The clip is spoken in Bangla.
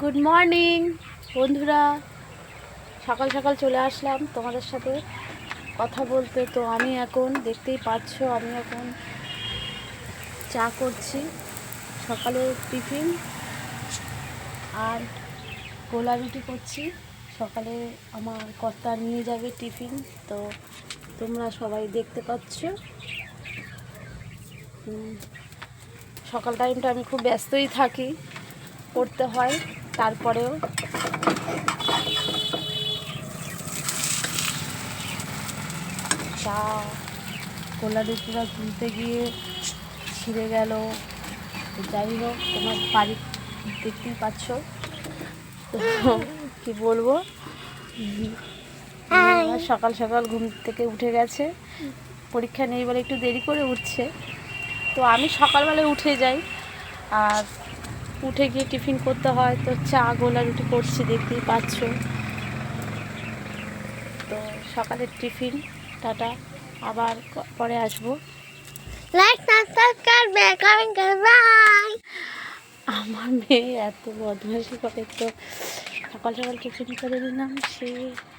গুড মর্নিং বন্ধুরা, সকাল সকাল চলে আসলাম তোমাদের সাথে কথা বলতে। তো আমি এখন দেখতেই পাচ্ছ, আমি এখন চা করছি, সকালে টিফিন আর গোলা রুটি করছি। সকালে আমার কর্তা নিয়ে যাবে টিফিন, তো তোমরা সবাই দেখতে পাচ্ছ। সকাল টাইমটা আমি খুব ব্যস্তই থাকি, করতে হয়। তারপরেও চা গোলা রুটিটা তুলতে গিয়ে ছিঁড়ে গেল। যাই হোক, তোমার বাড়ি দেখতেই পাচ্ছ, তো কী বলবো। আবার সকাল সকাল ঘুম থেকে উঠে গেছে, পরীক্ষা নেই বলে একটু দেরি করে উঠছে। তো আমি সকালবেলায় উঠে যাই, আর উঠে গিয়ে টিফিন করতে হয়। তো চা গোলা রুটি করছি, দেখতেই পাচ্ছ। তো সকালের টিফিন, টাটা, আবার পরে আসবো। আমার মেয়ে এত বদমাইশি করে, তো সকাল সকাল টিফিন করে দিলাম। সে